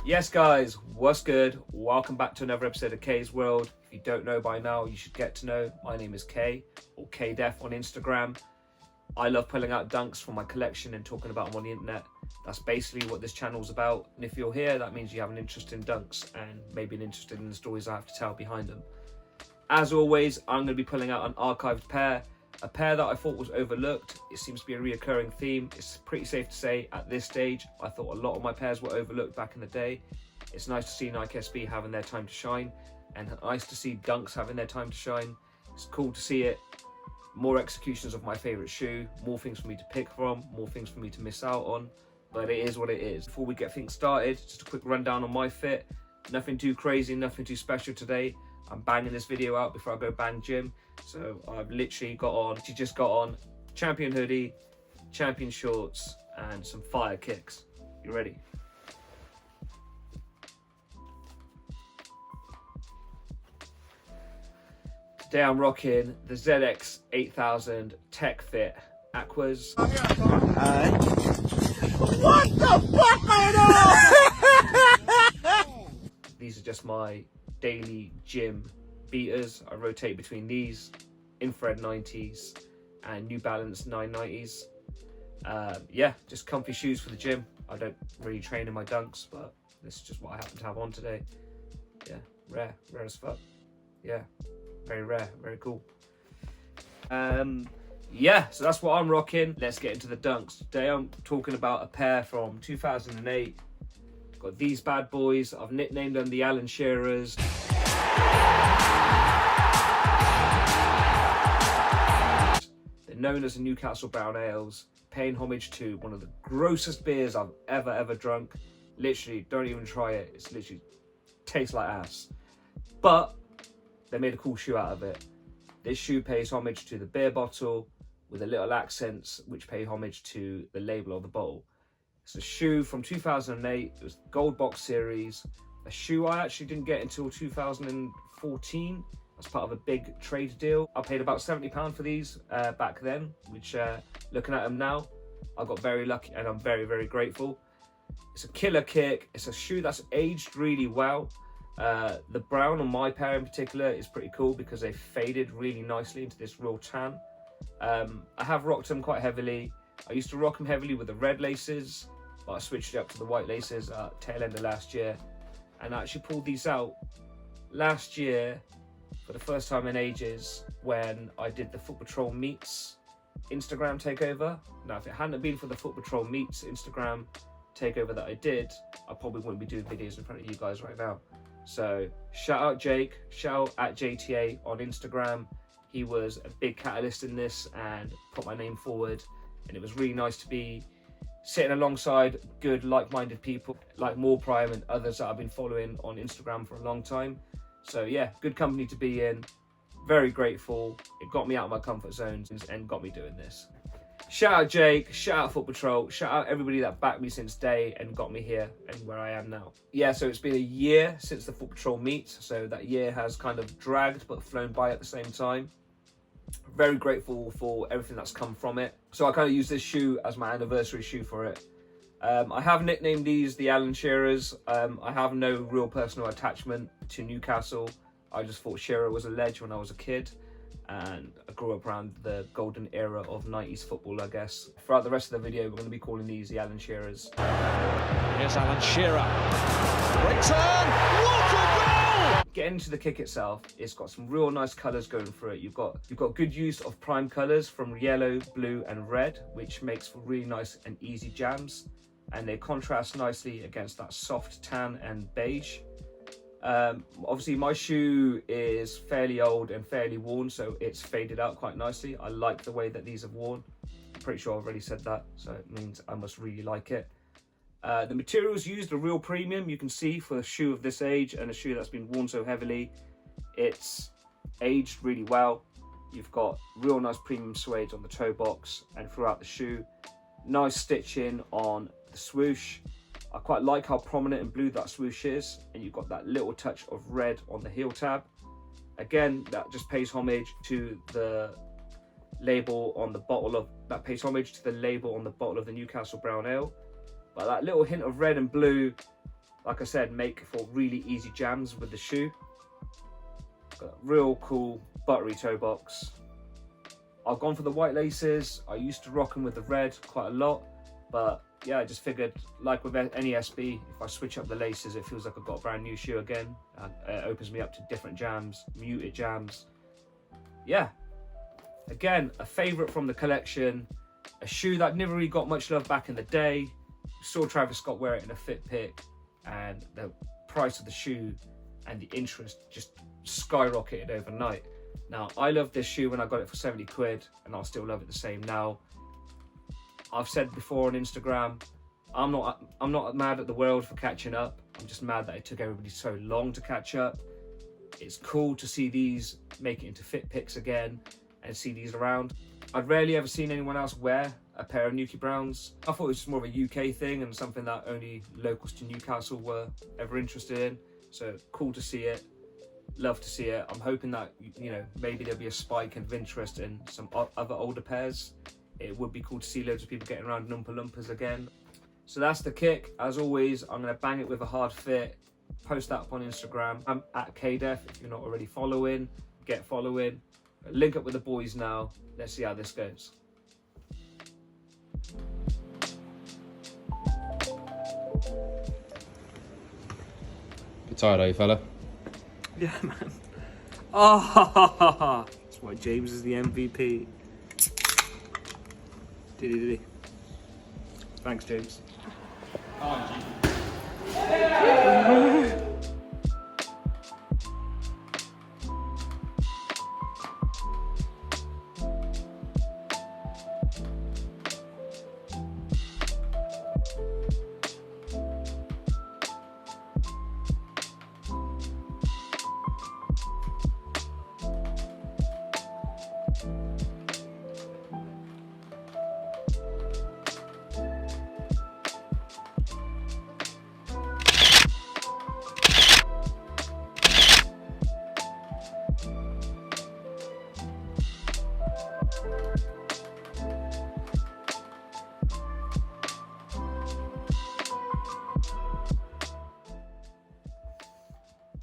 Yes guys, what's good? Welcome back to another episode of K's World. If you don't know by now, you should get to know. My name is K, or KDef on Instagram. I love pulling out dunks from my collection and talking about them on the internet. That's basically what this channel's about. And if you're here, that means you have an interest in dunks and maybe an interest in the stories I have to tell behind them. As always, I'm going to be pulling out an archived pair. A pair that I thought was overlooked. It seems to be a reoccurring theme. It's pretty safe to say at this stage, I thought a lot of my pairs were overlooked back in the day. It's nice to see Nike SB having their time to shine, and nice to see dunks having their time to shine. It's cool to see it. More executions of my favourite shoe, more things for me to pick from, more things for me to miss out on, but it is what it is. Before we get things started, just a quick rundown on my fit. Nothing too crazy, nothing too special today. I'm banging this video out before I go bang gym. So I've literally just got on champion hoodie, champion shorts, and some fire kicks. You ready? Today I'm rocking the ZX 8000 Tech Fit Aquas. What the fuck, man? These are just my daily gym beaters. I rotate between these infrared 90s and New Balance 990s. Yeah, just comfy shoes for the gym. I don't really train in my dunks, but this is just what I happen to have on today. Yeah, rare as fuck. Yeah, very rare, very cool. Yeah, so that's what I'm rocking. Let's get into the dunks. Today I'm talking about a pair from 2008. Got these bad boys. I've nicknamed them the Alan Shearers. They're known as the Newcastle Brown Ales, paying homage to one of the grossest beers I've ever drunk. Literally, don't even try it. It's literally tastes like ass. But they made a cool shoe out of it. This shoe pays homage to the beer bottle with a little accents which pay homage to the label of the bottle. It's a shoe from 2008. It was the Gold Box series. A shoe I actually didn't get until 2014 as part of a big trade deal. I paid about £70 for these back then, which looking at them now, I got very lucky and I'm very grateful. It's a killer kick. It's a shoe that's aged really well. The brown on my pair in particular is pretty cool because they faded really nicely into this real tan. I have rocked them quite heavily. I used to rock them heavily with the red laces, but I switched it up to the white laces at tail end of last year. And I actually pulled these out last year for the first time in ages when I did the Foot Patrol Meets Instagram takeover. Now, if it hadn't been for the Foot Patrol Meets Instagram takeover that I did, I probably wouldn't be doing videos in front of you guys right now. So shout out Jake, shout out at JTA on Instagram. He was a big catalyst in this and put my name forward. And it was really nice to be sitting alongside good like-minded people like More Prime and others that I've been following on Instagram for a long time. So yeah, good company to be in. Very grateful. It got me out of my comfort zones and got me doing this. Shout out Jake, shout out Foot Patrol, shout out everybody that backed me since day and got me here and where I am now. Yeah, so it's been a year since the Foot Patrol meet, so that year has kind of dragged but flown by at the same time. Very grateful for everything that's come from it. So I kind of use this shoe as my anniversary shoe for it. I have nicknamed these the Alan Shearers. I have no real personal attachment to Newcastle. I just thought Shearer was a ledge when I was a kid, and I grew up around the golden era of 90s football, I guess. Throughout the rest of the video, we're going to be calling these the Alan Shearers. Here's Alan Shearer. Great turn! What a goal! Getting into the kick itself, it's got some real nice colours going through it. You've got good use of prime colours from yellow, blue and red, which makes for really nice and easy jams. And they contrast nicely against that soft tan and beige. Obviously my shoe is fairly old and fairly worn, so it's faded out quite nicely. I like the way that these have worn. I'm pretty sure I've already said that, so it means I must really like it. The materials used are real premium. You can see for a shoe of this age and a shoe that's been worn so heavily, it's aged really well. You've got real nice premium suede on the toe box and throughout the shoe. Nice stitching on the swoosh. I quite like how prominent and blue that swoosh is, and you've got that little touch of red on the heel tab. Again, that just pays homage to the label on the bottle of the Newcastle Brown Ale. But that little hint of red and blue like I said, make for really easy jams with the shoe. Got a real cool buttery toe box. I've gone for the white laces. I used to rock them with the red quite a lot, but yeah, I just figured, like with any SB, if I switch up the laces, it feels like I've got a brand new shoe again. And it opens me up to different jams, muted jams. Yeah, again, a favourite from the collection. A shoe that never really got much love back in the day. Saw Travis Scott wear it in a fit pick, and the price of the shoe and the interest just skyrocketed overnight. Now, I loved this shoe when I got it for 70 quid, and I'll still love it the same now. I've said before on Instagram, I'm not mad at the world for catching up. I'm just mad that it took everybody so long to catch up. It's cool to see these make it into fit picks again and see these around. I'd rarely ever seen anyone else wear a pair of Newcastle Browns. I thought it was just more of a UK thing and something that only locals to Newcastle were ever interested in. So cool to see it. Love to see it. I'm hoping that, you know, maybe there'll be a spike of interest in some other older pairs. It would be cool to see loads of people getting around Oompa Loompas again. So that's the kick. As always, I'm going to bang it with a hard fit. Post that up on Instagram. I'm at KDef. If you're not already following, get following. Link up with the boys now. Let's see how this goes. Bit tired, are you, fella? Yeah, man. Oh, that's why James is the MVP. Did he? Thanks, James.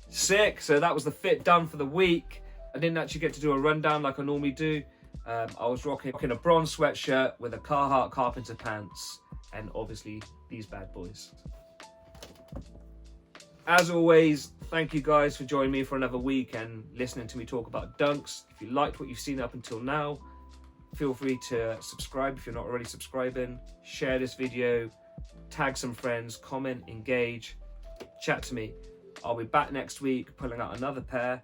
Sick. So that was the fit done for the week. I didn't actually get to do a rundown like I normally do. I was rocking a bronze sweatshirt with a Carhartt carpenter pants and obviously these bad boys. As always, thank you guys for joining me for another week and listening to me talk about dunks. If you liked what you've seen up until now, feel free to subscribe if you're not already subscribing. Share this video, tag some friends, comment, engage, chat to me. I'll be back next week pulling out another pair.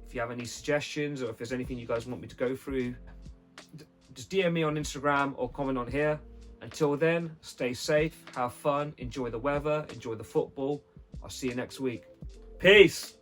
If you have any suggestions or if there's anything you guys want me to go through, just DM me on Instagram or comment on here. Until then, stay safe, have fun, enjoy the weather, enjoy the football. I'll see you next week. Peace.